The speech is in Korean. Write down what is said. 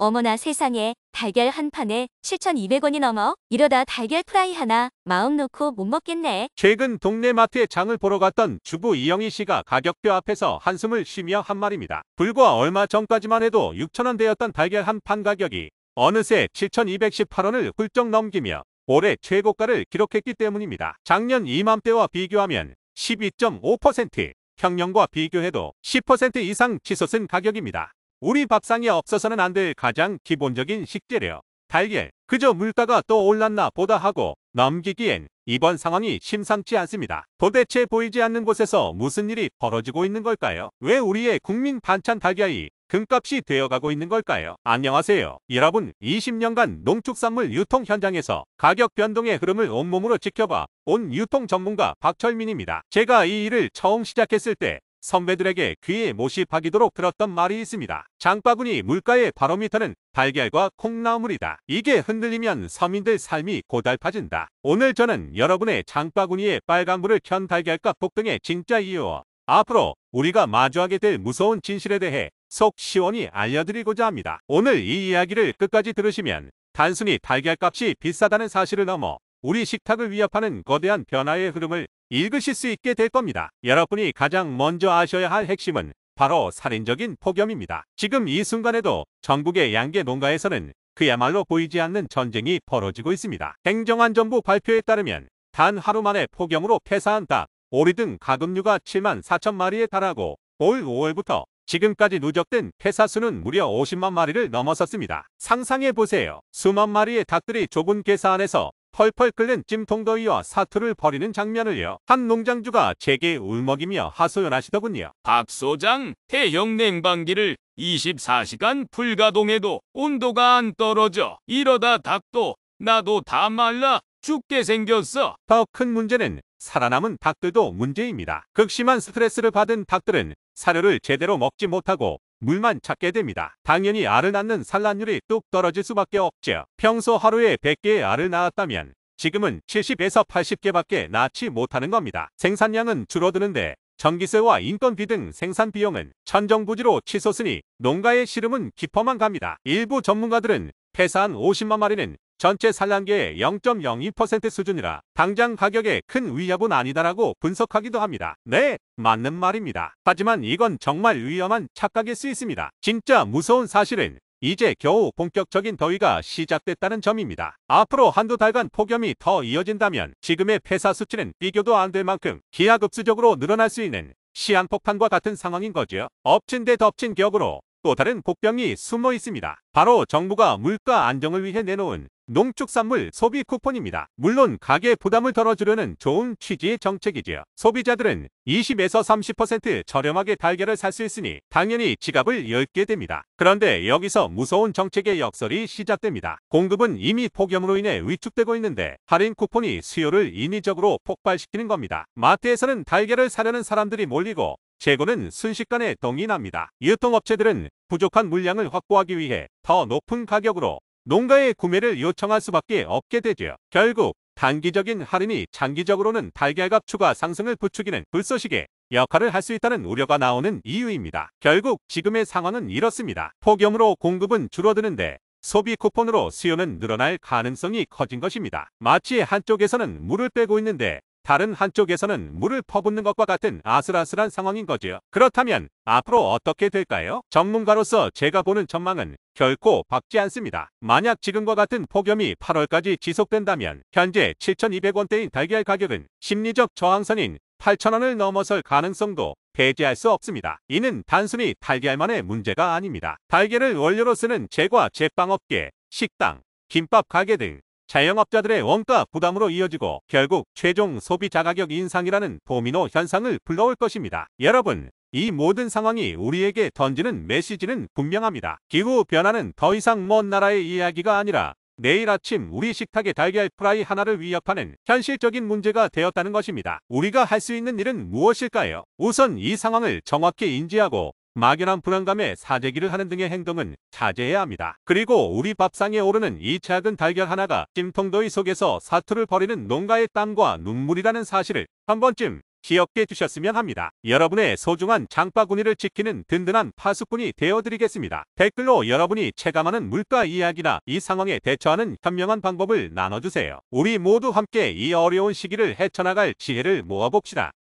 어머나 세상에, 달걀 한 판에 7,200원이 넘어? 이러다 달걀 프라이 하나 마음 놓고 못 먹겠네. 최근 동네 마트에 장을 보러 갔던 주부 이영희 씨가 가격표 앞에서 한숨을 쉬며 한 말입니다. 불과 얼마 전까지만 해도 6,000원대였던 달걀 한 판 가격이 어느새 7,218원을 훌쩍 넘기며 올해 최고가를 기록했기 때문입니다. 작년 이맘때와 비교하면 12.5%, 평년과 비교해도 10% 이상 치솟은 가격입니다. 우리 밥상에 없어서는 안 될 가장 기본적인 식재료, 달걀. 그저 물가가 또 올랐나 보다 하고 넘기기엔 이번 상황이 심상치 않습니다. 도대체 보이지 않는 곳에서 무슨 일이 벌어지고 있는 걸까요? 왜 우리의 국민 반찬 달걀이 금값이 되어가고 있는 걸까요? 안녕하세요. 여러분, 20년간 농축산물 유통 현장에서 가격 변동의 흐름을 온몸으로 지켜봐 온 유통 전문가 박철민입니다. 제가 이 일을 처음 시작했을 때 선배들에게 귀에 못이 박이도록 들었던 말이 있습니다. 장바구니 물가의 바로미터는 달걀과 콩나물이다. 이게 흔들리면 서민들 삶이 고달파진다. 오늘 저는 여러분의 장바구니에 빨간불을 켠 달걀값 폭등의 진짜 이유와 앞으로 우리가 마주하게 될 무서운 진실에 대해 속 시원히 알려드리고자 합니다. 오늘 이 이야기를 끝까지 들으시면 단순히 달걀값이 비싸다는 사실을 넘어 우리 식탁을 위협하는 거대한 변화의 흐름을 읽으실 수 있게 될 겁니다. 여러분이 가장 먼저 아셔야 할 핵심은 바로 살인적인 폭염입니다. 지금 이 순간에도 전국의 양계 농가에서는 그야말로 보이지 않는 전쟁이 벌어지고 있습니다. 행정안전부 발표에 따르면 단 하루 만에 폭염으로 폐사한 닭, 오리 등 가금류가 7만 4천 마리에 달하고 올 5월부터 지금까지 누적된 폐사 수는 무려 50만 마리를 넘어섰습니다. 상상해보세요. 수만 마리의 닭들이 좁은 괴사 안에서 펄펄 끓는 찜통더위와 사투를 벌이는 장면을요. 한 농장주가 제게 울먹이며 하소연하시더군요. 박 소장, 대형 냉방기를 24시간 불가동해도 온도가 안 떨어져. 이러다 닭도 나도 다 말라 죽게 생겼어. 더 큰 문제는 살아남은 닭들도 문제입니다. 극심한 스트레스를 받은 닭들은 사료를 제대로 먹지 못하고 물만 찾게 됩니다. 당연히 알을 낳는 산란율이 뚝 떨어질 수밖에 없죠. 평소 하루에 100개의 알을 낳았다면 지금은 70에서 80개밖에 낳지 못하는 겁니다. 생산량은 줄어드는데 전기세와 인건비 등 생산 비용은 천정부지로 치솟으니 농가의 시름은 깊어만 갑니다. 일부 전문가들은 폐사한 50만 마리는 전체 산란계의 0.02% 수준이라 당장 가격에 큰 위협은 아니다라고 분석하기도 합니다. 네, 맞는 말입니다. 하지만 이건 정말 위험한 착각일 수 있습니다. 진짜 무서운 사실은 이제 겨우 본격적인 더위가 시작됐다는 점입니다. 앞으로 한두 달간 폭염이 더 이어진다면 지금의 폐사 수치는 비교도 안 될 만큼 기하급수적으로 늘어날 수 있는 시한폭탄과 같은 상황인 거죠. 엎친 데 덮친 격으로 또 다른 복병이 숨어 있습니다. 바로 정부가 물가 안정을 위해 내놓은 농축산물 소비 쿠폰입니다. 물론 가계 부담을 덜어주려는 좋은 취지의 정책이지요. 소비자들은 20에서 30% 저렴하게 달걀을 살 수 있으니 당연히 지갑을 열게 됩니다. 그런데 여기서 무서운 정책의 역설이 시작됩니다. 공급은 이미 폭염으로 인해 위축되고 있는데 할인 쿠폰이 수요를 인위적으로 폭발시키는 겁니다. 마트에서는 달걀을 사려는 사람들이 몰리고 재고는 순식간에 동인합니다. 유통업체들은 부족한 물량을 확보하기 위해 더 높은 가격으로 농가의 구매를 요청할 수밖에 없게 되죠. 결국 단기적인 할인이 장기적으로는 달걀값 추가 상승을 부추기는 불쏘시개 역할을 할 수 있다는 우려가 나오는 이유입니다. 결국 지금의 상황은 이렇습니다. 폭염으로 공급은 줄어드는데 소비 쿠폰으로 수요는 늘어날 가능성이 커진 것입니다. 마치 한쪽에서는 물을 빼고 있는데 다른 한쪽에서는 물을 퍼붓는 것과 같은 아슬아슬한 상황인 거죠. 그렇다면 앞으로 어떻게 될까요? 전문가로서 제가 보는 전망은 결코 밝지 않습니다. 만약 지금과 같은 폭염이 8월까지 지속된다면 현재 7,200원대인 달걀 가격은 심리적 저항선인 8,000원을 넘어설 가능성도 배제할 수 없습니다. 이는 단순히 달걀만의 문제가 아닙니다. 달걀을 원료로 쓰는 제과 제빵업계, 식당, 김밥 가게 등 자영업자들의 원가 부담으로 이어지고 결국 최종 소비자 가격 인상이라는 도미노 현상을 불러올 것입니다. 여러분, 이 모든 상황이 우리에게 던지는 메시지는 분명합니다. 기후변화는 더 이상 먼 나라의 이야기가 아니라 내일 아침 우리 식탁의 달걀 프라이 하나를 위협하는 현실적인 문제가 되었다는 것입니다. 우리가 할 수 있는 일은 무엇일까요? 우선 이 상황을 정확히 인지하고 막연한 불안감에 사재기를 하는 등의 행동은 자제해야 합니다. 그리고 우리 밥상에 오르는 이 작은 달걀 하나가 찜통더위 속에서 사투를 벌이는 농가의 땀과 눈물이라는 사실을 한 번쯤 기억해 주셨으면 합니다. 여러분의 소중한 장바구니를 지키는 든든한 파수꾼이 되어드리겠습니다. 댓글로 여러분이 체감하는 물가 이야기나 이 상황에 대처하는 현명한 방법을 나눠주세요. 우리 모두 함께 이 어려운 시기를 헤쳐나갈 지혜를 모아봅시다.